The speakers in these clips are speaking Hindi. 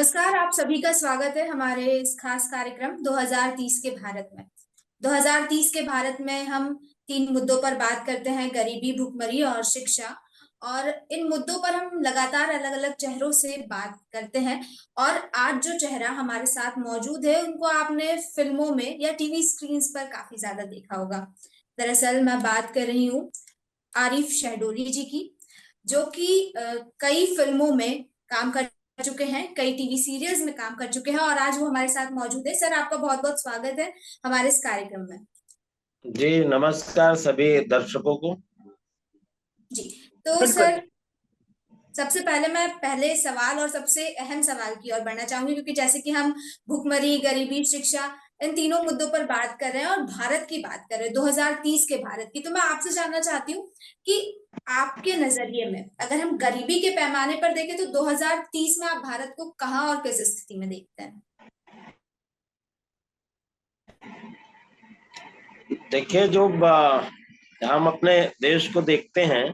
नमस्कार। आप सभी का स्वागत है हमारे इस खास कार्यक्रम 2030 के भारत में। 2030 के भारत में हम तीन मुद्दों पर बात करते हैं: गरीबी, भुखमरी और शिक्षा। और इन मुद्दों पर हम लगातार अलग अलग चेहरों से बात करते हैं। और आज जो चेहरा हमारे साथ मौजूद है उनको आपने फिल्मों में या टीवी स्क्रीन पर काफी ज्यादा देखा होगा। दरअसल मैं बात कर रही हूँ आरिफ शहडोली जी की, जो कि कई फिल्मों में काम कर चुके हैं, कई टीवी सीरियल्स में काम कर चुके हैं और आज वो हमारे साथ मौजूद है। सर, आपका बहुत बहुत स्वागत है हमारे इस कार्यक्रम में। जी नमस्कार सभी दर्शकों को। जी। तो बिल्कुल। सर, सबसे पहले मैं पहले सवाल और सबसे अहम सवाल की ओर बढ़ना चाहूंगी, क्योंकि जैसे कि हम भुखमरी, गरीबी, शिक्षा, इन तीनों मुद्दों पर बात कर रहे हैं और भारत की बात कर रहे हैं, 2030 के भारत की। तो मैं आपसे जानना चाहती हूँ कि आपके नजरिए में अगर हम गरीबी के पैमाने पर देखें तो 2030 में आप भारत को कहाँ और किस स्थिति में देखते हैं? देखिए, हम अपने देश को देखते हैं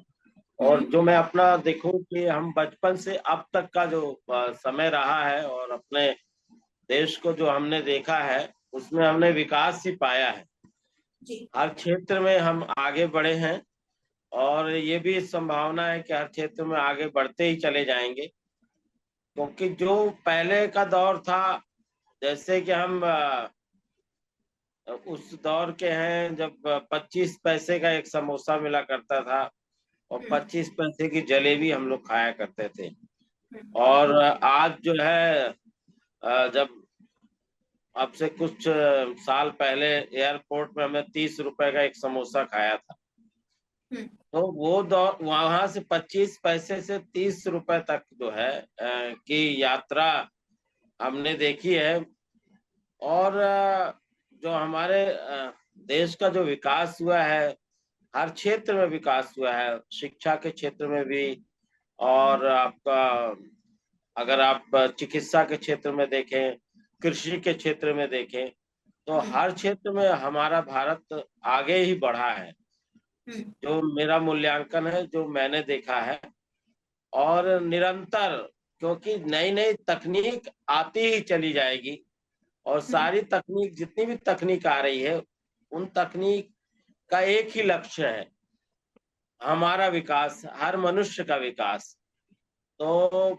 और हम्म। जो मैं अपना देखूं कि हम बचपन से अब तक का जो समय रहा है और अपने देश को जो हमने देखा है उसमें हमने विकास ही पाया है। जी। हर क्षेत्र में हम आगे बढ़े हैं और ये भी संभावना है कि हर क्षेत्र में आगे बढ़ते ही चले जाएंगे, क्योंकि जो पहले का दौर था, जैसे कि हम उस दौर के हैं जब 25 पैसे का एक समोसा मिला करता था और हम्म। 25 पैसे की जलेबी हम लोग खाया करते थे। हम्म। और आज जो है, जब अब से कुछ साल पहले एयरपोर्ट में हमने 30 रुपए का एक समोसा खाया था। हम्म। तो वो दौर, वहां से 25 पैसे से 30 रुपए तक जो है की यात्रा हमने देखी है। और जो हमारे देश का जो विकास हुआ है, हर क्षेत्र में विकास हुआ है, शिक्षा के क्षेत्र में भी। और आपका, अगर आप चिकित्सा के क्षेत्र में देखें, कृषि के क्षेत्र में देखें, तो हम्म। हर क्षेत्र में हमारा भारत आगे ही बढ़ा है, हम्म। जो मेरा मूल्यांकन है, जो मैंने देखा है। और निरंतर, क्योंकि नई नई तकनीक आती ही चली जाएगी और हम्म। सारी तकनीक, जितनी भी तकनीक आ रही है, उन तकनीक का एक ही लक्ष्य है, हमारा विकास, हर मनुष्य का विकास। तो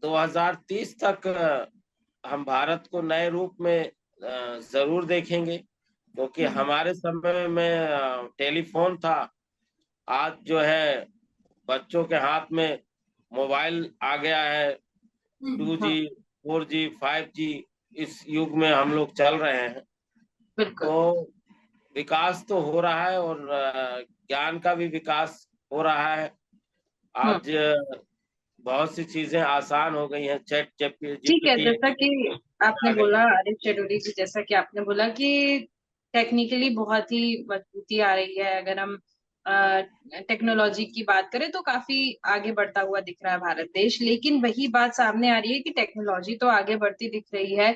2030 तक हम भारत को नए रूप में जरूर देखेंगे, क्योंकि हम्म। हमारे समय में टेलीफोन था। आज जो है बच्चों के हाथ में मोबाइल आ गया है। टू हाँ, जी 4G 5G, इस युग में हम लोग चल रहे हैं। बिल्कुल। तो विकास तो हो रहा है और ज्ञान का भी विकास हो रहा है। हम्म। आज बहुत सी चीजें आसान हो गई हैं, चैट ठीक है, जीपीटी जैसा कि आपने आ गई। बोला आरिफ चौधरी जी, जैसा कि आपने बोला कि टेक्निकली बहुत ही मजबूती आ रही है। अगर हम टेक्नोलॉजी की बात करें तो काफी आगे बढ़ता हुआ दिख रहा है भारत देश। लेकिन वही बात सामने आ रही है कि टेक्नोलॉजी तो आगे बढ़ती दिख रही है,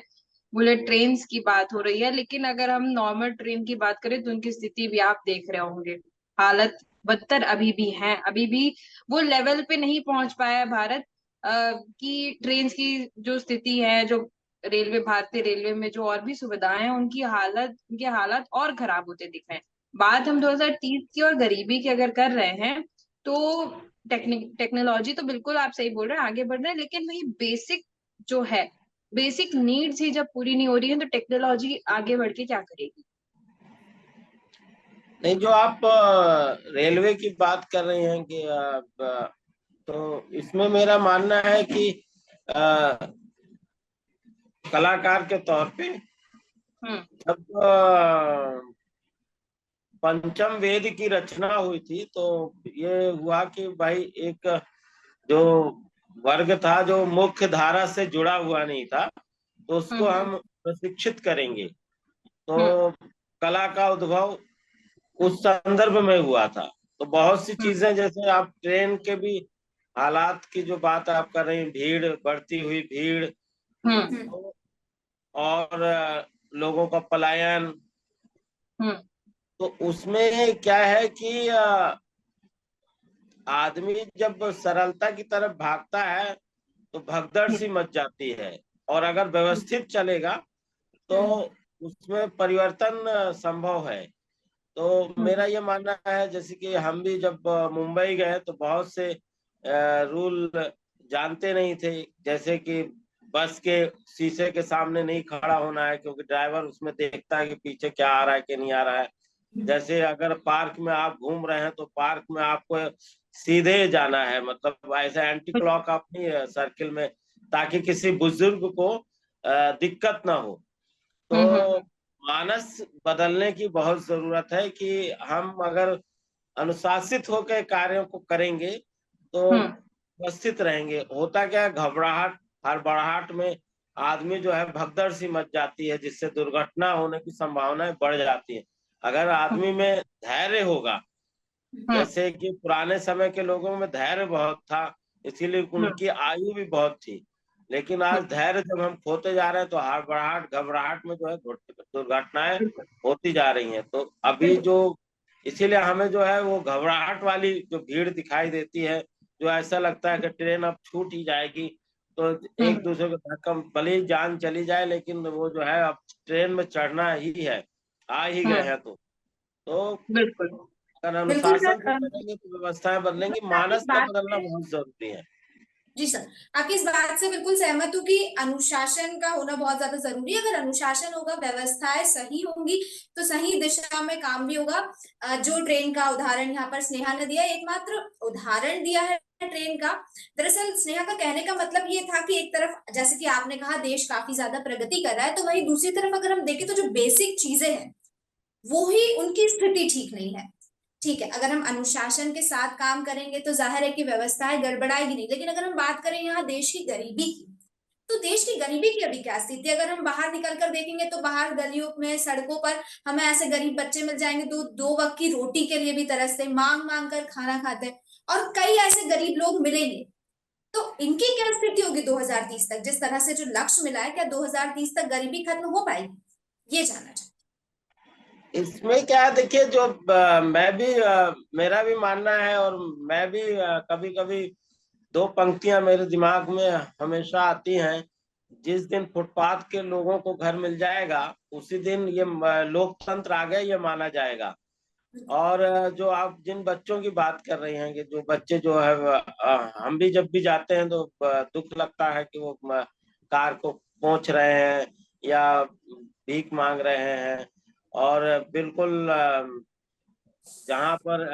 बुलेट ट्रेन की बात हो रही है, लेकिन अगर हम नॉर्मल ट्रेन की बात करें तो उनकी स्थिति भी आप देख रहे होंगे। हालत बदतर अभी भी है, अभी भी वो लेवल पे नहीं पहुंच पाया है भारत की ट्रेन की जो स्थिति है, जो रेलवे, भारतीय रेलवे में जो और भी सुविधाएं हैं, उनके हालात और खराब होते दिख रहे हैं। बात हम 2030 की और गरीबी की अगर कर रहे हैं तो टेक्नोलॉजी तो बिल्कुल आप सही बोल रहे हैं, आगे बढ़ रहे हैं, लेकिन वही बेसिक जो है, बेसिक नीड्स ही जब पूरी नहीं हो रही है तो टेक्नोलॉजी आगे बढ़ के क्या करेगी। नहीं, जो आप रेलवे की बात कर रहे हैं कि तो इसमें मेरा मानना है कि अ, कलाकार के तौर पे, हम्म। जब पंचम वेद की रचना हुई थी, तो ये हुआ कि भाई एक जो वर्ग था जो मुख्य धारा से जुड़ा हुआ नहीं था, तो उसको हम्म। हम प्रशिक्षित करेंगे। हम्म। तो कला का उद्भव उस संदर्भ में हुआ था। तो बहुत सी हम्म। चीजें, जैसे आप ट्रेन के भी हालात की जो बात आप कर रहे हैं, भीड़, बढ़ती हुई भीड़, हम्म। तो और लोगों का पलायन, हम्म। तो उसमें क्या है कि आदमी जब सरलता की तरफ भागता है तो भगदड़ सी मच जाती है। और अगर व्यवस्थित चलेगा तो उसमें परिवर्तन संभव है। तो मेरा ये मानना है, जैसे कि हम भी जब मुंबई गए तो बहुत से रूल जानते नहीं थे, जैसे कि बस के शीशे के सामने नहीं खड़ा होना है क्योंकि ड्राइवर उसमें देखता है कि पीछे क्या आ रहा है कि नहीं आ रहा है। जैसे अगर पार्क में आप घूम रहे हैं तो पार्क में आपको सीधे जाना है, मतलब ऐसे एंटी क्लॉक अपनी सर्किल में, ताकि किसी बुजुर्ग को दिक्कत ना हो। तो मानस बदलने की बहुत जरूरत है कि हम अगर अनुशासित होकर कार्यों को करेंगे तो व्यवस्थित रहेंगे। होता क्या है, घबराहट, हड़बड़ाहट में आदमी जो है भगदड़ सी मच जाती है, जिससे दुर्घटना होने की संभावनाएं बढ़ जाती है। अगर आदमी में धैर्य होगा, जैसे कि पुराने समय के लोगों में धैर्य बहुत था, इसीलिए उनकी आयु भी बहुत थी। लेकिन आज धैर्य जब हम खोते जा रहे हैं तो हड़बड़ाहट, घबराहट में जो है दुर्घटनाएं होती जा रही हैं। तो अभी जो, इसीलिए हमें जो है वो घबराहट वाली जो भीड़ दिखाई देती है, जो ऐसा लगता है कि ट्रेन अब छूट ही जाएगी, तो एक दूसरे को धक्का, भले ही जान चली जाए लेकिन वो जो है अब ट्रेन में चढ़ना ही है, आ ही गए हैं। तो बिल्कुल अगर बिल्कुल अनुशासन से सर। चलेंगे तो व्यवस्थाएं बदलेंगी, आपकी इस मानस का बात बदलना से, बहुत जरूरी है। जी सर, आपकी इस बात से बिल्कुल सहमत हूँ कि अनुशासन का होना बहुत ज्यादा जरूरी है। अगर अनुशासन होगा, व्यवस्थाएं सही होंगी, तो सही दिशा में काम भी होगा। जो ट्रेन का उदाहरण यहाँ पर स्नेहा ने दिया, एकमात्र उदाहरण दिया है ट्रेन का। दरअसल स्नेहा का कहने का मतलब ये था कि एक तरफ, जैसे कि आपने कहा, देश काफी ज्यादा प्रगति कर रहा है, तो वहीं दूसरी तरफ अगर हम देखें तो जो बेसिक चीजें हैं वो ही, उनकी स्थिति ठीक नहीं है। ठीक है, अगर हम अनुशासन के साथ काम करेंगे तो जाहिर है कि व्यवस्थाएं गड़बड़ाएगी नहीं। लेकिन अगर हम बात करें यहाँ देश की गरीबी की, तो देश की गरीबी की अभी क्या स्थिति है? अगर हम बाहर निकल कर देखेंगे तो बाहर गलियों में, सड़कों पर हमें ऐसे गरीब बच्चे मिल जाएंगे जो दो वक्त की रोटी के लिए भी तरसते, मांग मांग कर खाना खाते हैं। और कई ऐसे गरीब लोग मिलेंगे, तो इनकी क्या स्थिति होगी 2030 तक? जिस तरह से जो लक्ष्य मिला है, क्या 2030 तक गरीबी खत्म हो पाएगी? ये जानना चाहते इसमें क्या है, देखिए, जो मैं भी मेरा भी मानना है, और मैं भी कभी कभी दो पंक्तियां मेरे दिमाग में हमेशा आती हैं। जिस दिन फुटपाथ के लोगों को घर मिल जाएगा, उसी दिन ये लोकतंत्र आ गया, ये माना जाएगा। और जो आप जिन बच्चों की बात कर रहे हैं, कि जो बच्चे जो है हम भी जब भी जाते हैं तो दुख लगता है कि वो कार को पोंछ रहे हैं या भीख मांग रहे हैं। और बिल्कुल जहाँ पर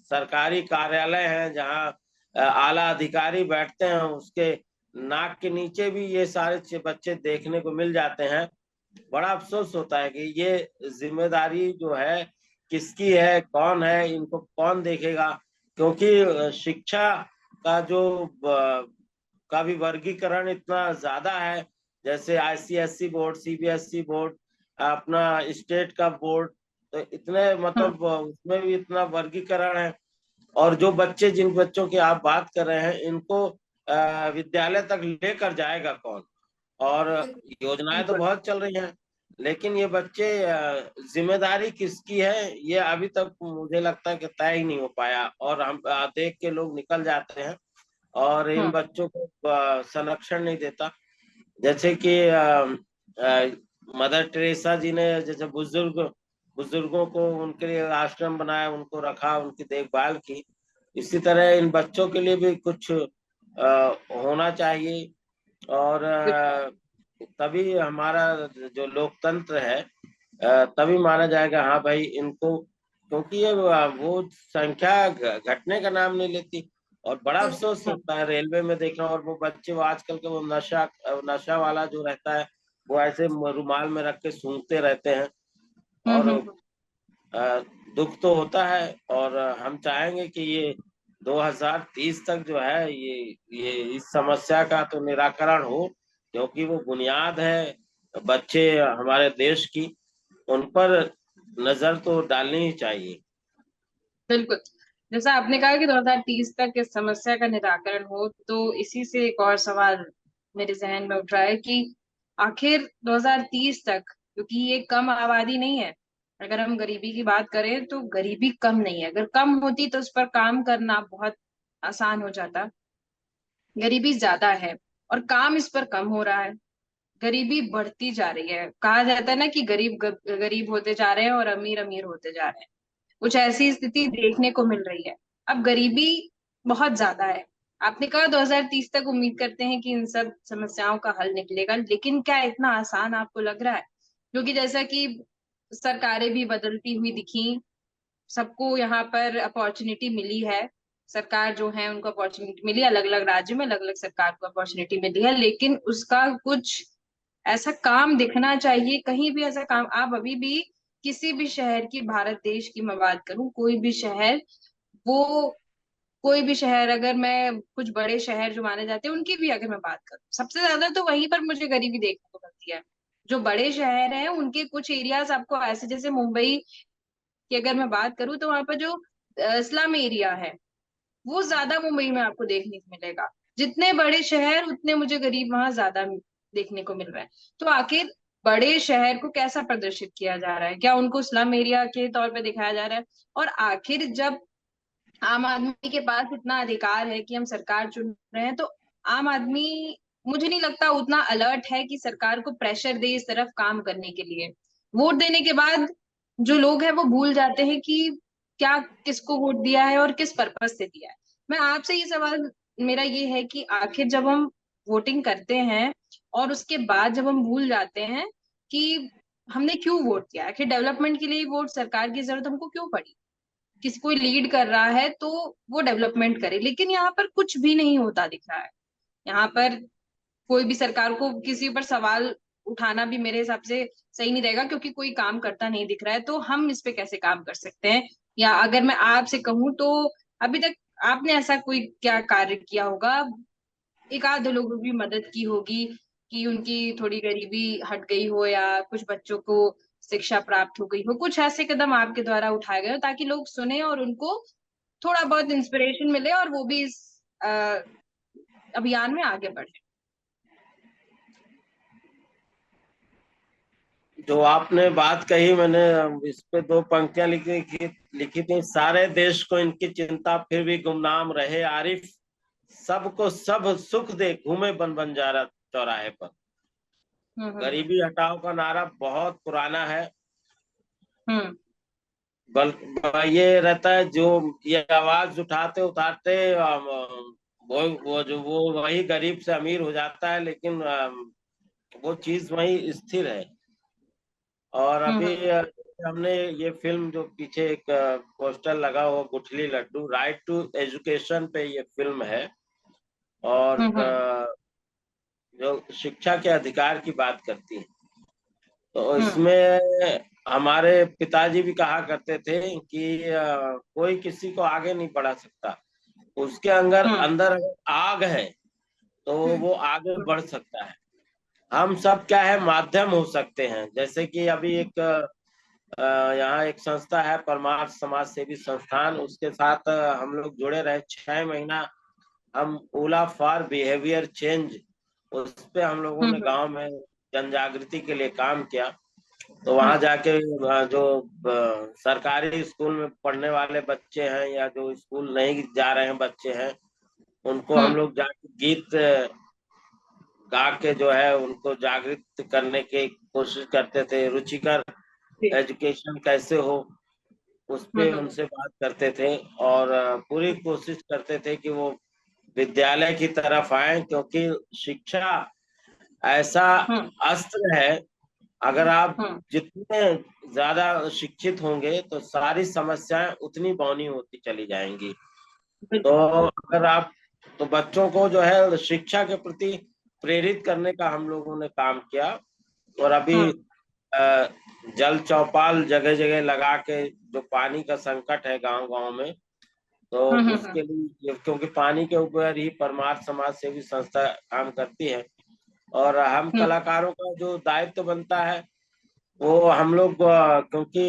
सरकारी कार्यालय हैं, जहाँ आला अधिकारी बैठते हैं, उसके नाक के नीचे भी ये सारे बच्चे देखने को मिल जाते हैं। बड़ा अफसोस होता है कि ये जिम्मेदारी जो है किसकी है, कौन है, इनको कौन देखेगा। क्योंकि शिक्षा का जो का भी वर्गीकरण इतना ज्यादा है, जैसे आईसीएसई बोर्ड, सीबीएसई बोर्ड, अपना स्टेट का बोर्ड, तो इतने मतलब उसमें भी इतना वर्गीकरण है। और जो बच्चे, जिन बच्चों की आप बात कर रहे हैं, इनको विद्यालय तक लेकर जाएगा कौन? और योजनाएं तो बहुत चल रही हैं, लेकिन ये बच्चे, जिम्मेदारी किसकी है, ये अभी तक मुझे लगता है कि तय ही नहीं हो पाया। और हम देख के लोग निकल जाते हैं और इन बच्चों को संरक्षण नहीं देता। जैसे कि मदर टेरेसा जी ने जैसे बुजुर्गों को उनके लिए आश्रम बनाया, उनको रखा, उनकी देखभाल की, इसी तरह इन बच्चों के लिए भी कुछ होना चाहिए। और तभी हमारा जो लोकतंत्र है तभी माना जाएगा, हाँ भाई इनको, क्योंकि ये वो संख्या घटने का नाम नहीं लेती। और बड़ा अफसोस होता है रेलवे में देखना, और वो बच्चे, वो आजकल के वो नशा वाला जो रहता है, वो ऐसे रुमाल में रख के सूंघते रहते हैं। और अ, दुख तो होता है। और हम चाहेंगे कि ये 2030 तक जो है, ये इस समस्या का तो निराकरण हो, क्योंकि वो बुनियाद है बच्चे हमारे देश की, उन पर नजर तो डालनी ही चाहिए। बिल्कुल। जैसा आपने कहा कि 2030 तक इस समस्या का निराकरण हो, तो इसी से एक और सवाल मेरे जहन में उठ रहा है कि आखिर 2030 तक, क्योंकि ये कम आबादी नहीं है, अगर हम गरीबी की बात करें तो गरीबी कम नहीं है। अगर कम होती तो उस पर काम करना बहुत आसान हो जाता। गरीबी ज्यादा है। और काम इस पर कम हो रहा है। गरीबी बढ़ती जा रही है। कहा जाता है ना कि गरीब गरीब होते जा रहे हैं और अमीर अमीर होते जा रहे हैं। कुछ ऐसी स्थिति देखने को मिल रही है। अब गरीबी बहुत ज्यादा है। आपने कहा 2030 तक उम्मीद करते हैं कि इन सब समस्याओं का हल निकलेगा, लेकिन क्या इतना आसान आपको लग रहा है? क्योंकि जैसा कि सरकारें भी बदलती हुई दिखी, सबको यहाँ पर अपॉर्चुनिटी मिली है। सरकार जो है उनको अपॉर्चुनिटी मिली, अलग अलग राज्यों में अलग अलग सरकार को अपॉर्चुनिटी मिली है, लेकिन उसका कुछ ऐसा काम दिखना चाहिए। कहीं भी ऐसा काम, आप अभी भी किसी भी शहर की, भारत देश की मैं बात करूं, कोई भी शहर, वो कोई भी शहर, अगर मैं कुछ बड़े शहर जो माने जाते हैं उनकी भी अगर मैं बात करूं, सबसे ज्यादा तो वहीं पर मुझे गरीबी देखने को मिलती है। जो बड़े शहर हैं उनके कुछ एरियाज आपको ऐसे, जैसे मुंबई की अगर मैं बात करूं, तो वहां पर जो स्लम एरिया है वो ज्यादा मुंबई में आपको देखने को मिलेगा। जितने बड़े शहर उतने मुझे गरीब वहां ज्यादा देखने को मिल रहा है। तो आखिर बड़े शहर को कैसा प्रदर्शित किया जा रहा है? क्या उनको स्लम एरिया के तौर पे दिखाया जा रहा है? और आखिर जब आम आदमी के पास इतना अधिकार है कि हम सरकार चुन रहे हैं, तो आम आदमी, मुझे नहीं लगता उतना अलर्ट है कि सरकार को प्रेशर दे इस तरफ काम करने के लिए। वोट देने के बाद जो लोग हैं वो भूल जाते हैं कि क्या, किसको वोट दिया है और किस पर्पज से दिया है। मैं आपसे ये सवाल मेरा ये है कि आखिर जब हम वोटिंग करते हैं और उसके बाद जब हम भूल जाते हैं कि हमने क्यों वोट किया, आखिर डेवलपमेंट के लिए वोट, सरकार की जरूरत हमको क्यों पड़ी? किसी कोई लीड कर रहा है तो वो डेवलपमेंट करे, लेकिन यहाँ पर कुछ भी नहीं होता दिख रहा है। यहाँ पर कोई भी सरकार को किसी पर सवाल उठाना भी मेरे हिसाब से सही नहीं रहेगा, क्योंकि कोई काम करता नहीं दिख रहा है, तो हम इस पे कैसे काम कर सकते हैं? या अगर मैं आपसे कहूँ तो अभी तक आपने ऐसा कोई क्या कार्य किया होगा, एक आध लोगों की मदद की होगी कि उनकी थोड़ी गरीबी हट गई हो, या कुछ बच्चों को शिक्षा प्राप्त हो गई हो, कुछ ऐसे कदम आपके द्वारा उठाए गए हो ताकि लोग सुने और उनको थोड़ा बहुत इंस्पिरेशन मिले और वो भी इस अभियान में आगे बढ़े? जो आपने बात कही, मैंने इस पे दो पंक्तियां लिखी थी। सारे देश को इनकी चिंता, फिर भी गुमनाम रहे आरिफ, सबको सब सुख दे घूमे बन बंजारा चौराहे पर। गरीबी हटाओ का नारा बहुत पुराना है। हम्म बल ये रहता है, जो ये आवाज उठाते उठाते वो वही गरीब से अमीर हो जाता है, लेकिन वो चीज वही स्थिर है। और अभी हम्म हमने ये फिल्म, जो पीछे एक पोस्टर लगा हुआ, गुठली लड्डू, राइट टू एजुकेशन पे ये फिल्म है। और हम्म जो शिक्षा के अधिकार की बात करती है, तो हम्म इसमें हमारे पिताजी भी कहा करते थे कि कोई किसी को आगे नहीं बढ़ा सकता, उसके अंदर हम्म अंदर अगर आग है तो वो आगे बढ़ सकता है। हम सब क्या है, माध्यम हो सकते हैं। जैसे कि अभी एक यहाँ एक संस्था है, परमार्थ समाज सेवी संस्थान, उसके साथ हम लोग जुड़े रहे 6 महीना। हम ओला फॉर बिहेवियर चेंज, उस पे हम लोगों ने हम्म गांव में जन जागृति के लिए काम किया। तो वहां हम्म जाके जो सरकारी स्कूल में पढ़ने वाले बच्चे हैं, या जो स्कूल नहीं जा रहे हैं बच्चे हैं, उनको हम हम्म लोग जाके गीत गा के जो है उनको जागृत करने की कोशिश करते थे। रुचिकर जी, एजुकेशन कैसे हो, उस पे हम्म उनसे बात करते थे। और पूरी कोशिश करते थे कि वो विद्यालय की तरफ आए, क्योंकि शिक्षा ऐसा हम्म अस्त्र है। अगर आप हम्म जितने ज्यादा शिक्षित होंगे तो सारी समस्याएं उतनी बौनी होती चली जाएंगी। तो बिल्कुल। अगर आप, तो बच्चों को जो है शिक्षा के प्रति प्रेरित करने का हम लोगों ने काम किया। और अभी हम्म अ, जल चौपाल जगह जगह लगा के, जो पानी का संकट है गांव गांव में, तो हम्म उसके लिए, क्योंकि पानी के ऊपर ही परमार्थ समाज सेवी संस्था काम करती है, और हम हम्म कलाकारों का जो दायित्व बनता है, वो हम लोग क्योंकि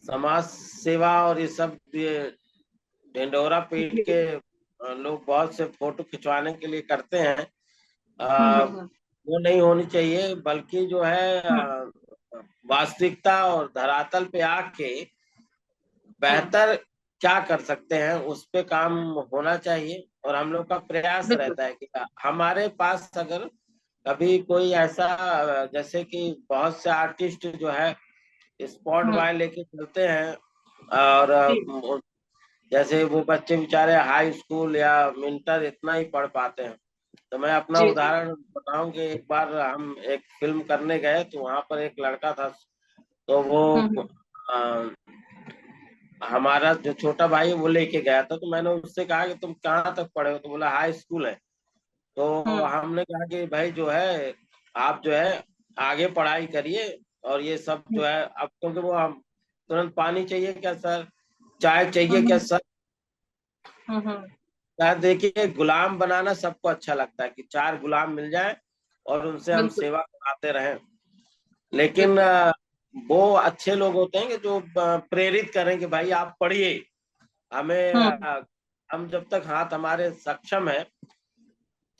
समाज सेवा और ये सब, ये ढिंडोरा पीट जी, के लोग बहुत से फोटो खिंचवाने के लिए करते हैं। हम्म अ, हम्म वो नहीं होनी चाहिए, बल्कि जो है हम्म वास्तविकता और धरातल पे आके हम्म बेहतर क्या कर सकते हैं उस पे काम होना चाहिए। और हम लोग का प्रयास बिल्कुल। रहता है कि हमारे पास अगर कभी कोई ऐसा जैसे कि बहुत से आर्टिस्ट जो है स्पॉट हम्म। बाय लेके चलते हैं, और जी। जैसे वो बच्चे बेचारे हाई स्कूल या इंटर इतना ही पढ़ पाते हैं। तो मैं अपना जी। जी। उदाहरण बताऊं कि एक बार हम एक फिल्म करने गए तो वहां पर एक लड़का था, तो वो हम्म। आ, हमारा जो छोटा भाई है वो लेके गया था। तो मैंने उससे कहा कि तुम कहाँ तक पढ़े हो, तो बोला हाई स्कूल है। तो हम्म। हमने कहा कि भाई जो है आप जो है आगे पढ़ाई करिए, और ये सब जो है अब क्योंकि वो हम तुरंत पानी चाहिए क्या सर, चाय चाहिए क्या हम्म। सर। हम्म। यार देखिए, गुलाम बनाना सबको अच्छा लगता है कि चार गुलाम मिल जाए और उनसे हम बिल्कुल। सेवा कराते रहें। लेकिन बिल्कुल। वो अच्छे लोग होते हैं कि जो प्रेरित करें कि भाई आप पढ़िए। हमें हम्म। हम जब तक हाथ हमारे सक्षम है,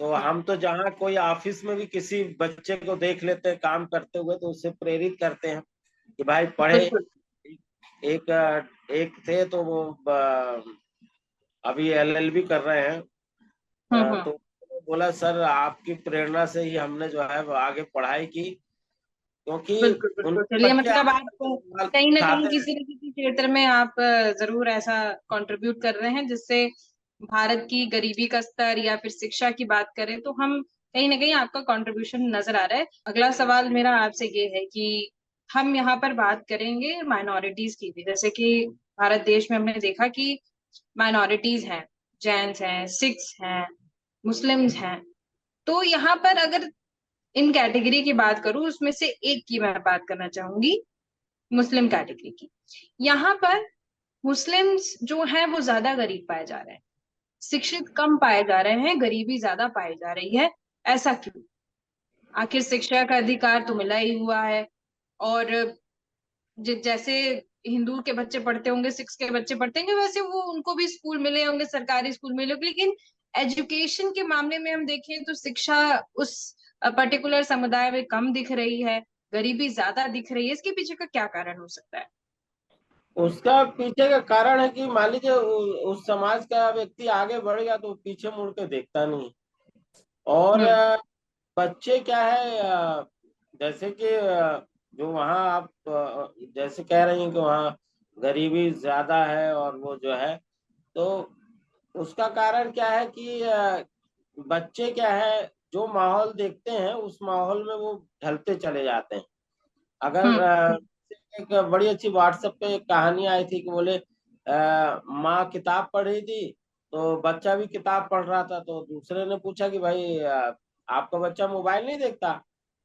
तो हम तो जहाँ कोई ऑफिस में भी किसी बच्चे को देख लेते हैं काम करते हुए तो उससे प्रेरित करते हैं कि भाई पढ़े। बिल्कुल। एक एक थे तो वो अभी एलएलबी कर रहे हैं। हम्म। तो बोला सर आपकी प्रेरणा से ही हमने जो है वो आगे पढ़ाई की, क्योंकि बिल्कुल। बिल्कुल। उनके चलिए, बच्चे मतलब आज आप सवाल कहीं ना कहीं उठाते हैं। किसी न किसी क्षेत्र में आप जरूर ऐसा कंट्रीब्यूट कर रहे हैं जिससे भारत की गरीबी का स्तर या फिर शिक्षा की बात करें तो हम कहीं ना कहीं आपका कंट्रीब्यूशन नजर आ रहा है। अगला सवाल मेरा आपसे ये है कि हम यहाँ पर बात करेंगे माइनॉरिटीज की भी, जैसे कि भारत देश में हमने देखा कि माइनॉरिटीज हैं, जैन्स हैं, सिख्स हैं, मुस्लिम्स हैं। तो यहाँ पर अगर इन कैटेगरी की बात करूं, उसमें से एक की मैं बात करना चाहूंगी, मुस्लिम कैटेगरी की। यहाँ पर मुस्लिम्स जो है वो ज्यादा गरीब पाए जा रहे हैं, शिक्षित कम पाए जा रहे हैं, गरीबी ज्यादा पाई जा रही है। ऐसा क्यों? आखिर शिक्षा का अधिकार तो मिला ही हुआ है, और जैसे हिंदू के बच्चे पढ़ते होंगे, सिख्स के बच्चे पढ़ते होंगे, वैसे वो उनको भी स्कूल मिले होंगे, सरकारी स्कूल मिले होंगे। लेकिन एजुकेशन के मामले में हम देखें तो शिक्षा उस पर्टिकुलर समुदाय में कम दिख रही है, गरीबी ज्यादा दिख रही है। इसके पीछे का क्या कारण हो सकता है? उसका पीछे का कारण है कि मान लीजिए उस समाज का व्यक्ति आगे बढ़ गया तो वो पीछे मुड़ के देखता नहीं। और हम्म। बच्चे क्या है, जैसे कि जो वहाँ आप जैसे कह रही हैं कि वहाँ गरीबी ज्यादा है और वो जो है, तो उसका कारण क्या है कि बच्चे क्या है जो माहौल देखते हैं उस माहौल में वो ढलते चले जाते हैं। अगर हम्म। एक बड़ी अच्छी व्हाट्सएप पे एक कहानी आई थी कि बोले माँ किताब पढ़ रही थी तो बच्चा भी किताब पढ़ रहा था, तो दूसरे ने पूछा कि भाई आपका बच्चा मोबाइल नहीं देखता?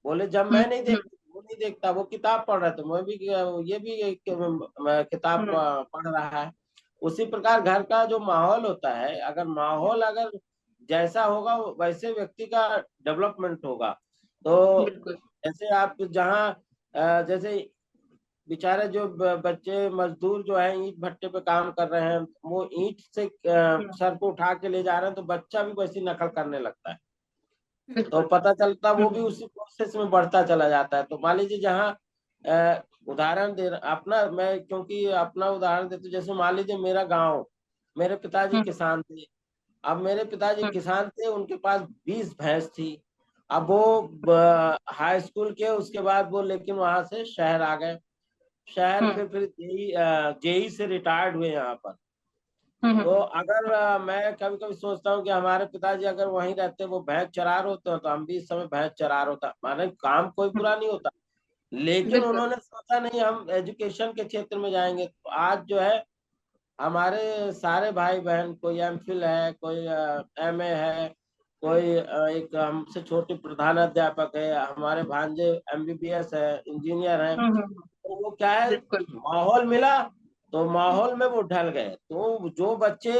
बोले जब हम्म। मैं नहीं देखती वो नहीं देखता, वो किताब पढ़ रहा था, मैं भी ये भी एक किताब हम्म। पढ़ रहा है। उसी प्रकार घर का जो माहौल होता है, अगर माहौल अगर जैसा होगा वैसे व्यक्ति का डेवलपमेंट होगा। तो बिल्कुल। जैसे आप जहाँ जैसे बेचारे जो बच्चे मजदूर जो है ईंट भट्टे पे काम कर रहे हैं, वो ईंट से हम्म। सर को उठा के ले जा रहे हैं, तो बच्चा भी वैसी नकल करने लगता है। तो बिल्कुल। पता चलता वो भी हम्म। उसी प्रोसेस में बढ़ता चला जाता है। तो मान लीजिए जहाँ उदाहरण दे अपना मैं क्योंकि अपना उदाहरण देते हूँ, जैसे मान लीजिए मेरा गांव, मेरे पिताजी हम्म। किसान थे। अब मेरे पिताजी हम्म। किसान थे, उनके पास 20 भैंस थी। अब वो हाई स्कूल के उसके बाद वो लेकिन वहां से शहर आ गए। शहर हम्म। फिर जेई जेई से रिटायर्ड हुए यहाँ पर। तो हम्म। अगर मैं कभी कभी सोचता हूँ कि हमारे पिताजी अगर वहीं रहते, वो भैंस चरा रहे होते तो हम भी इस समय भैंस चरा रहे होता। माने काम कोई हम्म। बुरा नहीं होता, लेकिन बिल्कुल। उन्होंने सोचा नहीं हम एजुकेशन के क्षेत्र में जाएंगे। तो आज जो है हमारे सारे भाई बहन, कोई एमफिल है, कोई एमए है, कोई एक हमसे छोटे प्रधानाध्यापक है, हमारे भांजे एमबीबीएस है, इंजीनियर है। हम्म। तो वो क्या है, बिल्कुल। माहौल मिला तो माहौल में वो ढल गए। तो जो बच्चे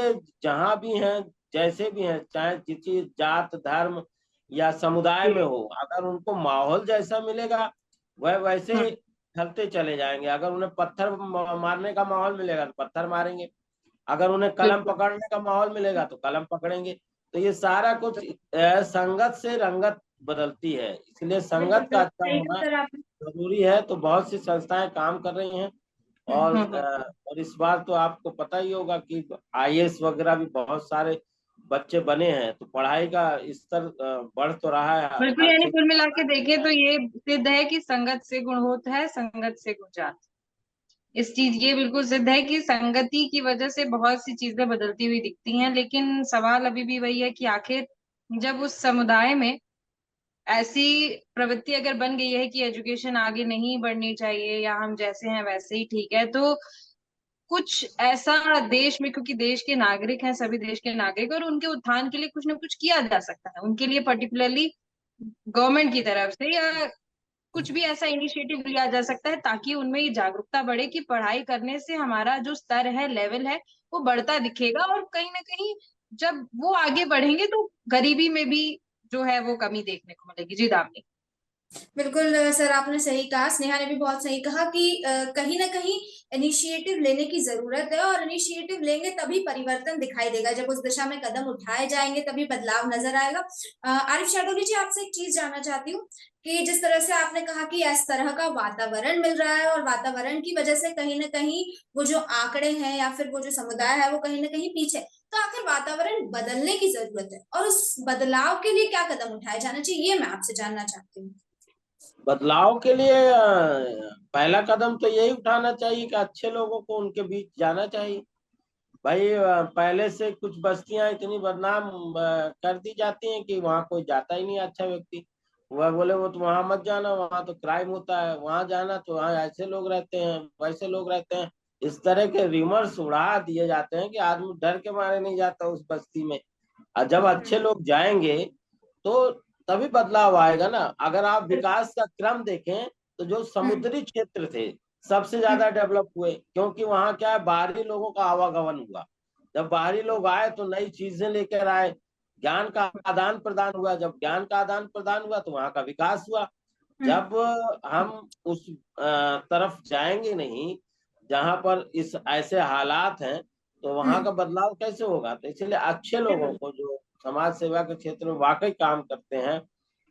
जहाँ भी हैं, जैसे भी हैं, चाहे किसी जात धर्म या समुदाय जी। में हो, अगर उनको माहौल जैसा मिलेगा वह वैसे हम्म। ढलते चले जाएंगे। अगर उन्हें पत्थर मारने का माहौल मिलेगा तो पत्थर मारेंगे, अगर उन्हें कलम बिल्कुल। पकड़ने का माहौल मिलेगा तो कलम पकड़ेंगे। तो ये सारा कुछ संगत से रंगत बदलती है, इसलिए बिल्कुल संगत का बिल्कुल अच्छा सही कहा होना सर आपने। जरूरी है। तो बहुत सी संस्थाएं काम कर रही हैं और इस बार तो आपको पता ही होगा कि आईएएस वगैरह भी बहुत सारे बच्चे बने हैं, तो पढ़ाई का स्तर बढ़ तो रहा है बिल्कुल, हर यानी कुल क्षेत्र मिला में। के देखें तो ये सिद्ध है कि संगत से गुण होता है, संगत से गुण जात। इस चीज ये बिल्कुल सिद्ध है कि संगति की वजह से बहुत सी चीजें बदलती हुई दिखती हैं, लेकिन सवाल अभी भी वही है कि आखिर जब उस समुदाय में ऐसी प्रवृत्ति अगर बन गई है कि एजुकेशन आगे नहीं बढ़नी चाहिए या हम जैसे हैं वैसे ही ठीक है, तो कुछ ऐसा देश में, क्योंकि देश के नागरिक हैं, सभी देश के नागरिक, और उनके उत्थान के लिए कुछ ना कुछ किया जा सकता है उनके लिए, पर्टिकुलरली गवर्नमेंट की तरफ से, या कुछ भी ऐसा इनिशिएटिव लिया जा सकता है ताकि उनमें ये जागरूकता बढ़े कि पढ़ाई करने से हमारा जो स्तर है, लेवल है, वो बढ़ता दिखेगा, और कहीं ना कहीं जब वो आगे बढ़ेंगे तो गरीबी में भी जो है वो कमी देखने को मिलेगी। जी दामिनी। बिल्कुल सर, आपने सही कहा, स्नेहा ने भी बहुत सही कहा कि कहीं ना कहीं इनिशिएटिव लेने की जरूरत है, और इनिशिएटिव लेंगे तभी परिवर्तन दिखाई देगा। जब उस दिशा में कदम उठाए जाएंगे तभी बदलाव नजर आएगा। आरिफ शाडोली जी, आपसे एक चीज जानना चाहती हूँ कि जिस तरह से आपने कहा कि इस तरह का वातावरण मिल रहा है और वातावरण की वजह से कहीं ना कहीं वो जो आंकड़े हैं या फिर वो जो समुदाय है वो कहीं ना कहीं पीछे, तो आखिर वातावरण बदलने की जरूरत है और उस बदलाव के लिए क्या कदम उठाए जाना चाहिए, ये मैं आपसे जानना चाहती हूँ। बदलाव के लिए पहला कदम तो यही उठाना चाहिए कि अच्छे लोगों को उनके बीच जाना चाहिए। भाई पहले से कुछ बस्तियां इतनी बदनाम कर दी जाती हैं कि वहाँ कोई जाता ही नहीं अच्छा व्यक्ति। वह बोले वो तो वहां मत जाना, वहां तो क्राइम होता है, वहां जाना तो वहाँ ऐसे लोग रहते हैं, वैसे लोग रहते हैं। इस तरह के रिमर्स उड़ा दिए जाते हैं कि आदमी डर के मारे नहीं जाता उस बस्ती में। और जब अच्छे लोग जाएंगे तो तभी बदलाव आएगा ना। अगर आप विकास का क्रम देखें तो जो समुद्री क्षेत्र थे सबसे ज्यादा डेवलप हुए, क्योंकि वहाँ क्या है, बाहरी लोगों का आवागमन हुआ। जब बाहरी लोग आए तो नई चीजें लेकर आए, ज्ञान का आदान प्रदान हुआ। जब ज्ञान का आदान प्रदान हुआ तो वहाँ का विकास हुआ। जब हम उस तरफ जाएंगे नहीं जहां पर इस ऐसे हालात हैं, तो वहां का बदलाव कैसे होगा। तो इसलिए अच्छे लोगों को जो समाज सेवा के क्षेत्र में वाकई काम करते हैं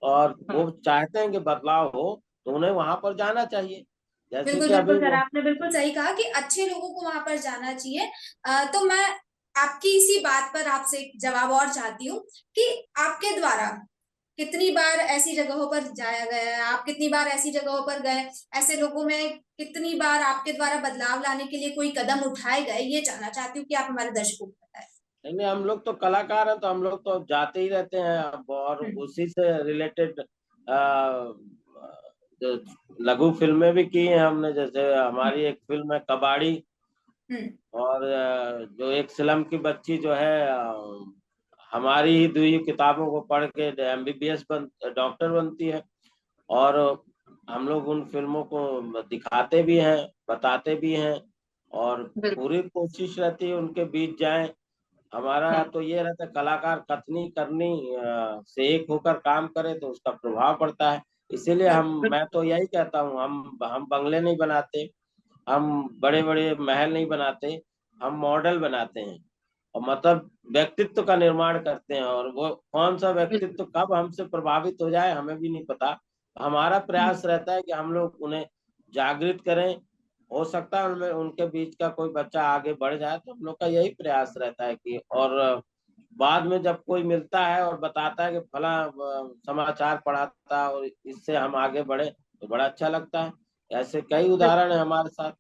और वो चाहते हैं कि बदलाव हो, तो उन्हें वहां पर जाना चाहिए। जैसे बिल्कुल कि बिल्कुल अभी सर, आपने बिल्कुल सही कहा कि अच्छे लोगों को वहां पर जाना चाहिए। तो मैं आपकी इसी बात पर आपसे एक जवाब और चाहती हूँ कि आपके द्वारा कितनी बार ऐसी जगहों पर जाया गया है, आप कितनी बार ऐसी जगहों पर गए, ऐसे लोगों में कितनी बार आपके द्वारा बदलाव लाने के लिए कोई कदम उठाए गए, ये जानना चाहती हूँ कि आप हमारे दर्शकों को बताएं। नहीं, हम लोग तो कलाकार हैं तो हम लोग तो जाते ही रहते हैं अब, और उसी से रिलेटेड लघु फिल्में भी की हैं हमने। जैसे हमारी एक फिल्म है कबाड़ी, और जो एक स्लम की बच्ची जो है हमारी ही दुई किताबों को पढ़ के एमबीबीएस डॉक्टर बनती है। और हम लोग उन फिल्मों को दिखाते भी हैं, बताते भी हैं, और पूरी कोशिश रहती है उनके बीच जाएं। हमारा तो ये रहता है कलाकार कथनी करनी से एक होकर काम करे तो उसका प्रभाव पड़ता है। इसीलिए मैं तो यही कहता हूँ, हम बंगले नहीं बनाते, हम बड़े बड़े महल नहीं बनाते, हम मॉडल बनाते हैं। और मतलब व्यक्तित्व का निर्माण करते हैं, और वो कौन सा व्यक्तित्व कब हमसे प्रभावित हो जाए हमें भी नहीं पता। हमारा प्रयास रहता है कि हम लोग उन्हें जागृत करें। हो सकता है उनमें उनके बीच का कोई बच्चा आगे बढ़ जाए, तो हम लोग का यही प्रयास रहता है कि, और बाद में जब कोई मिलता है और बताता है कि फला समाचार पढ़ा था और इससे हम आगे बढ़े, तो बड़ा अच्छा लगता है। ऐसे कई उदाहरण है हमारे साथ।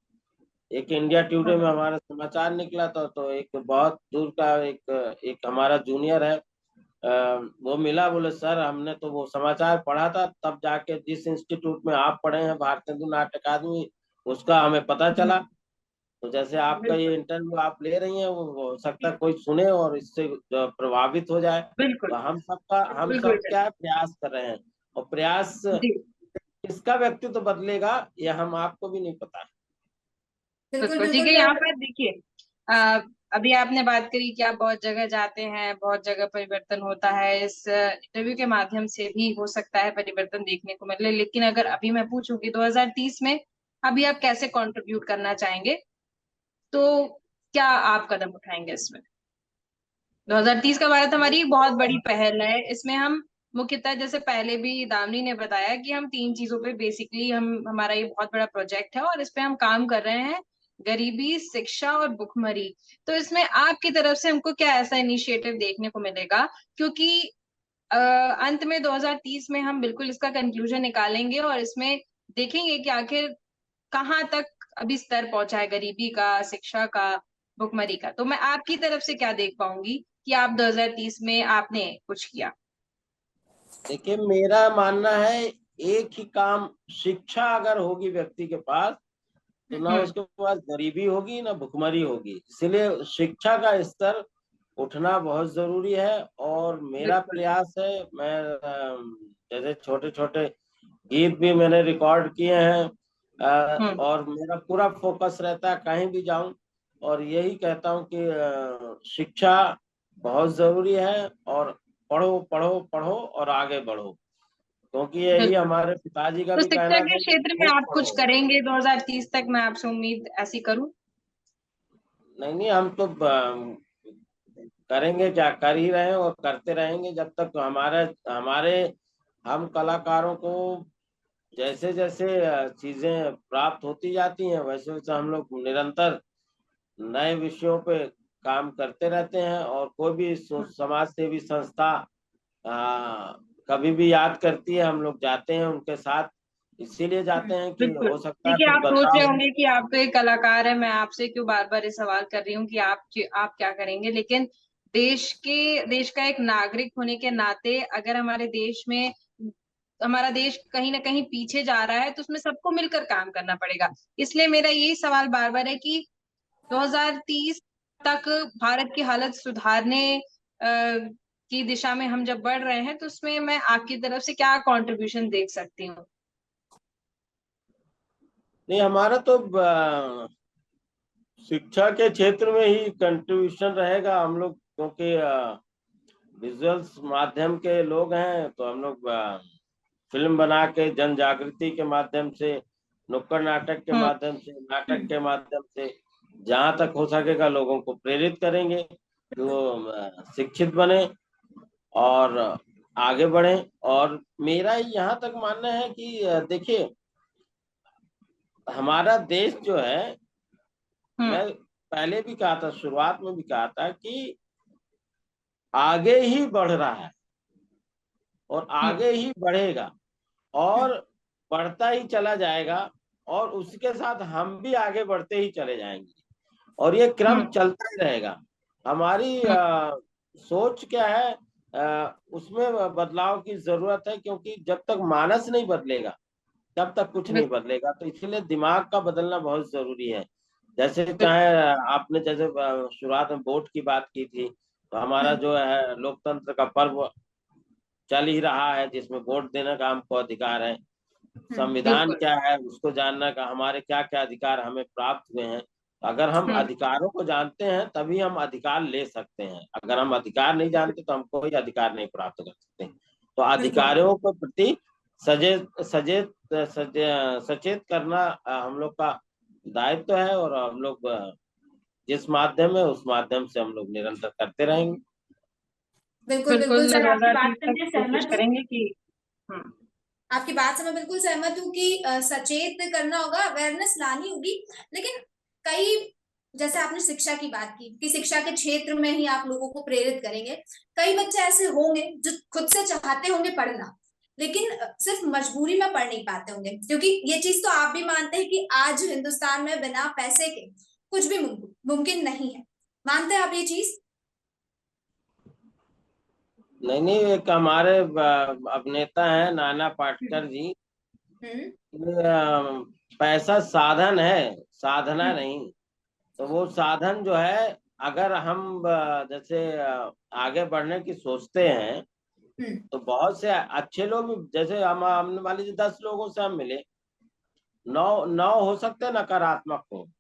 एक इंडिया टुडे में हमारा समाचार निकला था, तो एक बहुत दूर का एक एक हमारा जूनियर है, वो मिला, बोले सर हमने तो वो समाचार पढ़ा था, तब जाके जिस इंस्टीट्यूट में आप पढ़े हैं भारतीय नाट्य अकादमी, उसका हमें पता चला। तो जैसे आपका ये इंटरव्यू आप ले रही हैं, वो हो सकता है कोई सुने और इससे प्रभावित हो जाए। बिल्कुल तो हम बिल्कुल सब सर। क्या प्रयास कर रहे हैं, और प्रयास जी किसका व्यक्तित्व बदलेगा ये हम आपको भी नहीं पता। बिल्कुल बिल्कुल ठीक बिल्कुल है। यहाँ पर देखिए, अभी आपने बात करी कि आप बहुत जगह जाते हैं, बहुत जगह परिवर्तन होता है। इस इंटरव्यू के माध्यम से भी हो सकता है परिवर्तन देखने को मिले, लेकिन अगर अभी मैं पूछूं कि 2030 में अभी आप कैसे कंट्रीब्यूट करना चाहेंगे, तो क्या आप कदम उठाएंगे इसमें? 2030 का भारत हमारी एक बहुत बड़ी पहल है। इसमें हम मुख्यतः, जैसे पहले भी दामिनी ने बताया, कि हम तीन चीजों पे बेसिकली, हम हमारा ये बहुत बड़ा प्रोजेक्ट है और इस पे हम काम कर रहे हैं। गरीबी, शिक्षा और भुखमरी। तो इसमें आपकी तरफ से हमको क्या ऐसा इनिशिएटिव देखने को मिलेगा? क्योंकि अंत में 2030 में हम बिल्कुल इसका कंक्लूजन निकालेंगे और इसमें देखेंगे कि आखिर कहाँ तक अभी स्तर पहुंचा है गरीबी का, शिक्षा का, भुखमरी का। तो मैं आपकी तरफ से क्या देख पाऊंगी कि आप 2030 में आपने कुछ किया? देखिए, मेरा मानना है एक ही काम, शिक्षा अगर होगी व्यक्ति के पास तो ना उसके पास गरीबी होगी ना भुखमरी होगी। इसलिए शिक्षा का स्तर उठना बहुत जरूरी है। और मेरा बिल्कुल। प्रयास है, मैं जैसे छोटे छोटे गीत भी मैंने रिकॉर्ड किए हैं। और मेरा पूरा फोकस रहता है कहीं भी जाऊं और यही कहता हूं कि शिक्षा बहुत जरूरी है। और पढ़ो पढ़ो पढ़ो और आगे बढ़ो, क्योंकि यही बिल्कुल। हमारे पिताजी का तो भी शिक्षा कहना के था कि क्षेत्र में खूब आप कुछ पढ़ो। करेंगे 2030 तक? मैं आपसे उम्मीद ऐसी करूं? नहीं नहीं, हम तो करेंगे, क्या कर ही रहे हैं और करते रहेंगे जब तक हमारे हमारे हम कलाकारों को जैसे जैसे चीजें प्राप्त होती जाती हैं वैसे वैसे हम लोग निरंतर नए विषयों पे काम करते रहते हैं। और कोई भी समाज सेवी संस्था आ, कभी भी याद करती है, हम लोग जाते हैं उनके साथ। इसीलिए जाते हैं कि बिल्कुल। हो सकता है देखिए, कुछ आप सोच रहे बदलाव हो। होंगे कि आप तो एक कलाकार है, मैं आपसे क्यों बार बार ये सवाल कर रही हूँ कि आप क्या करेंगे। लेकिन देश का एक नागरिक होने के नाते अगर हमारा देश कहीं ना कहीं पीछे जा रहा है तो उसमें सबको मिलकर काम करना पड़ेगा। इसलिए मेरा यही सवाल बार बार है कि 2030 तक भारत की हालत सुधारने की दिशा में हम जब बढ़ रहे हैं तो उसमें मैं आपकी तरफ से क्या कंट्रीब्यूशन देख सकती हूँ? नहीं, हमारा तो शिक्षा के क्षेत्र में ही कंट्रीब्यूशन रहेगा। हम लोग क्योंकि विजुअल्स माध्यम के लोग हैं तो हम लोग फिल्म बना के जन जागृति के माध्यम से, नुक्कड़ नाटक के हम्म। माध्यम से, नाटक के माध्यम से जहां तक हो सकेगा लोगों को प्रेरित करेंगे कि वो शिक्षित बने और आगे बढ़े। और मेरा यहाँ तक मानना है कि देखिए, हमारा देश जो है, हम्म। मैं पहले भी कहा था, शुरुआत में भी कहा था कि आगे ही बढ़ रहा है और हम्म। आगे ही बढ़ेगा और बढ़ता ही चला जाएगा। और उसके साथ हम भी आगे बढ़ते ही चले जाएंगे और ये क्रम हम्म। चलता ही रहेगा। हमारी हम्म। सोच क्या है, उसमें बदलाव की जरूरत है, क्योंकि जब तक मानस नहीं बदलेगा तब तक कुछ नहीं बिल्कुल। बदलेगा। तो इसलिए दिमाग का बदलना बहुत जरूरी है। जैसे चाहे बिल्कुल। आपने जैसे शुरुआत में वोट की बात की थी, तो हमारा हम्म, जो है लोकतंत्र का पर्व चल ही रहा है जिसमें वोट देने का हमको अधिकार है। संविधान बिल्कुल। क्या है उसको जानने का, हमारे क्या क्या अधिकार हमें प्राप्त हुए हैं। अगर हम हम्म। अधिकारों को जानते हैं तभी हम अधिकार ले सकते हैं। अगर हम अधिकार नहीं जानते तो हम कोई अधिकार नहीं प्राप्त कर सकते। तो बिल्कुल अधिकारों के प्रति सचेत सचेत सचेत करना हम लोग का दायित्व है। और हम लोग जिस माध्यम है उस माध्यम से हम लोग निरंतर करते रहेंगे। बिल्कुल बिल्कुल बिल्कुल सर, आपकी 2030 बात से तक मैं कोशिश सहमत हूँ। करेंगे कि हम्म। आपकी बात से मैं बिल्कुल सहमत हूँ कि सचेत करना होगा, अवेयरनेस लानी होगी। लेकिन कई, जैसे आपने शिक्षा की बात की कि शिक्षा के क्षेत्र में ही आप लोगों को प्रेरित करेंगे। कई बच्चे ऐसे होंगे जो खुद से चाहते होंगे पढ़ना, लेकिन सिर्फ मजबूरी में पढ़ नहीं पाते होंगे, क्योंकि ये चीज तो आप भी मानते हैं कि आज हिंदुस्तान में बिना पैसे के कुछ भी मुमकिन नहीं है। मानते हैं आप ये चीज? नहीं नहीं, एक हमारे अभिनेता हैं नाना पाटेकर जी। हम्म। ये, पैसा साधन है, साधना हम्म। नहीं। तो वो साधन जो है, अगर हम जैसे आगे बढ़ने की सोचते हैं हम्म। तो बहुत से अच्छे लोग, जैसे हम मान लीजिए 10 लोगों से हम मिले, नौ नौ हो सकते हैं नकारात्मक हो, हम्म।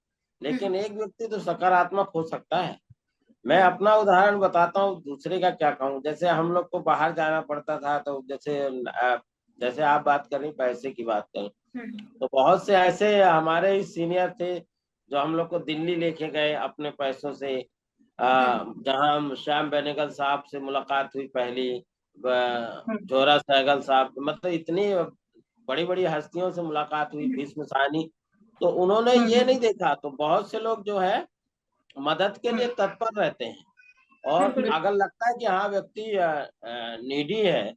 लेकिन एक व्यक्ति तो सकारात्मक हो सकता है। मैं हम्म। अपना उदाहरण बताता हूँ, दूसरे का क्या कहूँ। जैसे हम लोग को बाहर जाना पड़ता था, तो जैसे आप बात करें, पैसे की बात करें, हम्म। तो बहुत से ऐसे हमारे ही सीनियर थे जो हम लोग को दिल्ली लेके गए अपने पैसों से। हम्म। जहाँ हम श्याम बेनेगल साहब से मुलाकात हुई पहली, हम्म। जोरा सहगल साहब, मतलब इतनी बड़ी बड़ी हस्तियों से मुलाकात हुई, भीष्म साहनी। तो उन्होंने ये नहीं देखा। तो बहुत से लोग जो है मदद के लिए तत्पर रहते हैं, और अगर लगता है कि हाँ व्यक्ति नीडी है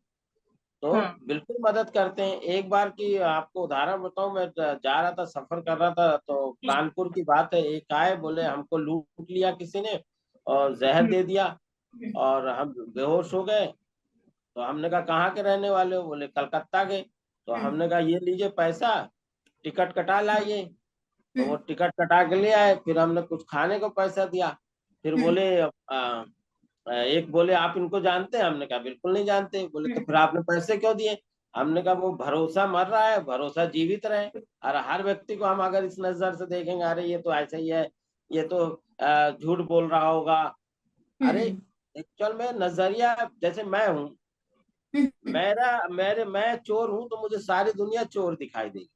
तो बिल्कुल मदद करते हैं। एक बार की आपको उदाहरण बताऊं, मैं जा रहा था, सफर कर रहा था, तो कानपुर की बात है, एक आए, बोले हमको लूट लिया किसी ने और जहर दे दिया और हम बेहोश हो गए। तो हमने कहा कहाँ के रहने वाले हो? बोले कलकत्ता के। तो हमने कहा ये लीजिए पैसा, टिकट कटा लाइए। तो वो टिकट कटा के ले आए, फिर हमने कुछ खाने को पैसा दिया। फिर बोले एक बोले आप इनको जानते हैं? हमने कहा बिल्कुल नहीं जानते। बोले तो फिर आपने पैसे क्यों दिए? हमने कहा वो भरोसा मर रहा है, भरोसा जीवित रहे। और हर व्यक्ति को हम अगर इस नजर से देखेंगे, अरे ये तो ऐसा ही है, ये तो झूठ बोल रहा होगा। अरे एक्चुअल में नजरिया, जैसे मैं हूँ, मैं चोर हूँ तो मुझे सारी दुनिया चोर दिखाई देगी।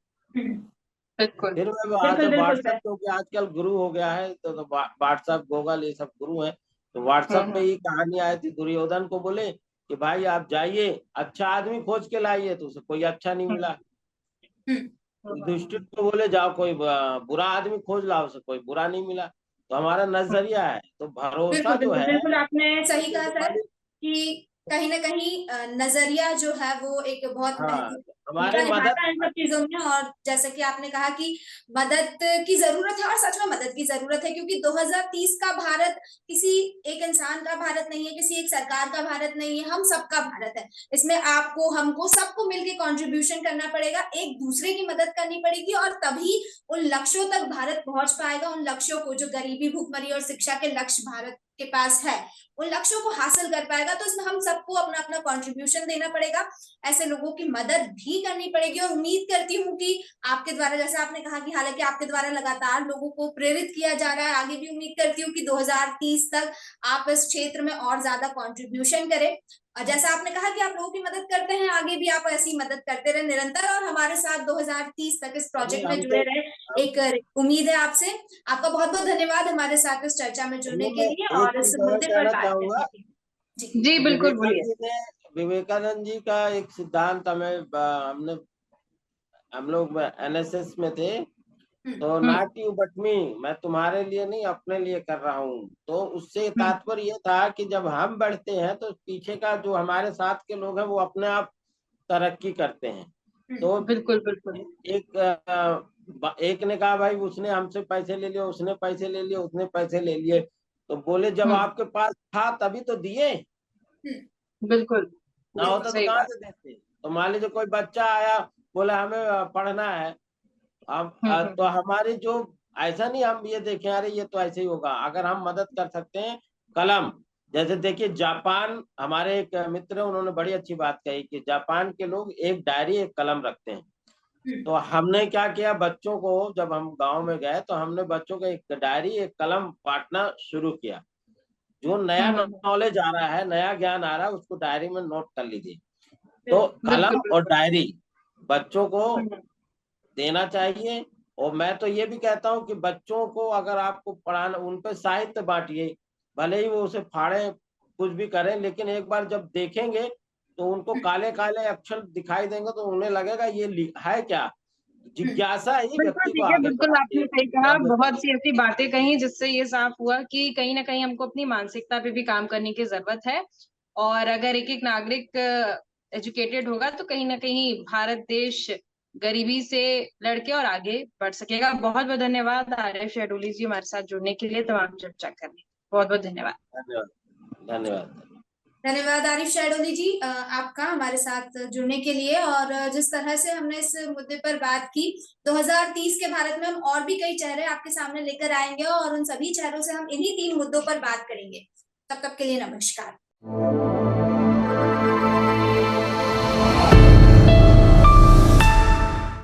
फिर मैं व्हाट्सएप, क्योंकि आजकल गुरु हो गया है, तो व्हाट्सएप, गूगल, ये सब गुरु है। तो व्हाट्सएप पे ही कहानी आई थी, दुर्योधन को बोले कि भाई आप जाइए, अच्छा आदमी खोज के लाइए, तो उसे कोई अच्छा नहीं मिला। युधिष्ठिर को बोले जाओ कोई बुरा आदमी खोज लाओ, उसे कोई बुरा नहीं मिला। तो हमारा नजरिया है, तो भरोसा जो है। बिल्कुल आपने सही कहा सर कि कहीं ना कहीं नजरिया जो है वो एक बहुत हमारे मदद इन सब चीजों में। और जैसे कि आपने कहा कि मदद की जरूरत है, और सच में मदद की जरूरत है, क्योंकि 2030 का भारत किसी एक इंसान का भारत नहीं है, किसी एक सरकार का भारत नहीं है, हम सबका भारत है। इसमें आपको, हमको, सबको मिलकर कंट्रीब्यूशन करना पड़ेगा, एक दूसरे की मदद करनी पड़ेगी, और तभी उन लक्ष्यों तक भारत पहुंच पाएगा। उन लक्ष्यों को, जो गरीबी, भुखमरी और शिक्षा के लक्ष्य भारत के पास है, उन लक्ष्यों को हासिल कर पाएगा। तो इसमें हम सबको अपना अपना कंट्रीब्यूशन देना पड़ेगा, ऐसे लोगों की मदद भी करनी पड़ेगी। और उम्मीद करती हूँ कि आपके द्वारा, जैसे आपने कहा कि हालांकि आपके द्वारा लगातार लोगों को प्रेरित किया जा रहा है, आगे भी उम्मीद करती हूँ कि 2030 तक आप इस क्षेत्र में और ज्यादा कंट्रीब्यूशन करें। और जैसा आपने कहा कि आप लोगों की मदद करते हैं, आगे भी आप ऐसी मदद करते रहे निरंतर, और हमारे साथ 2030 तक इस प्रोजेक्ट में जुड़े रहे, एक उम्मीद है आपसे। आपका बहुत बहुत धन्यवाद हमारे साथ इस चर्चा में जुड़ने के लिए और इस मुद्दे पर बात करने के लिए। जी बिल्कुल बोलिए। विवेकानंद जी का एक सिद्धांत हम लोग एनएसएस में थे, तो नॉट यू बट मी, मैं तुम्हारे लिए नहीं अपने लिए कर रहा हूँ। तो उससे तात्पर्य ये था कि जब हम बढ़ते हैं तो पीछे का जो हमारे साथ के लोग हैं वो अपने आप तरक्की करते हैं। तो बिल्कुल बिल्कुल एक ने कहा भाई उसने हमसे पैसे ले लिए, उसने पैसे ले लिए, उसने पैसे ले लिए। तो बोले जब आपके पास था तभी तो दिए, बिल्कुल ना होता तो कहाँ से देते? तो मान लीजिए कोई बच्चा आया, बोला हमें पढ़ना है, अब तो हमारी जो, ऐसा नहीं हम ये देखें अरे ये तो ऐसे ही होगा। अगर हम मदद कर सकते हैं, कलम, जैसे देखिए जापान, हमारे एक मित्र, उन्होंने बड़ी अच्छी बात कही कि जापान के लोग एक डायरी, एक कलम रखते हैं। तो हमने क्या किया, बच्चों को जब हम गांव में गए तो हमने बच्चों को एक डायरी, एक कलम बांटना शुरू किया। जो नया नॉलेज आ रहा है, नया ज्ञान आ रहा है, उसको डायरी में नोट कर लीजिए। तो कलम और डायरी बच्चों को देना चाहिए। और मैं तो ये भी कहता हूँ कि बच्चों को अगर आपको पढ़ाना, उन पे साहित्य बांटिए, भले ही वो उसे फाड़े, कुछ भी करें, लेकिन एक बार जब देखेंगे तो उनको काले काले अक्षर दिखाई देंगे, तो उन्हें लगेगा ये है क्या। जिज्ञासा ही व्यक्ति को आगे बिल्कुल बढ़ाती आपने है। सही कहा, बहुत सी ऐसी बातें कही जिससे ये साफ हुआ कि कहीं ना कहीं हमको अपनी मानसिकता पे भी काम करने की जरूरत है। और अगर एक एक नागरिक एजुकेटेड होगा तो कहीं ना कहीं भारत देश गरीबी से लड़के और आगे बढ़ सकेगा। बहुत बहुत धन्यवाद आरिफ शहडोली जी हमारे साथ जुड़ने के लिए, तमाम चर्चा करने। बहुत बहुत धन्यवाद। धन्यवाद धन्यवाद धन्यवाद आरिफ शहडोली जी, आपका हमारे साथ जुड़ने के लिए। और जिस तरह से हमने इस मुद्दे पर बात की, 2030 के भारत में हम और भी कई चेहरे आपके सामने लेकर आएंगे, और उन सभी चेहरों से हम इन्हीं 3 मुद्दों पर बात करेंगे। तब तक के लिए नमस्कार।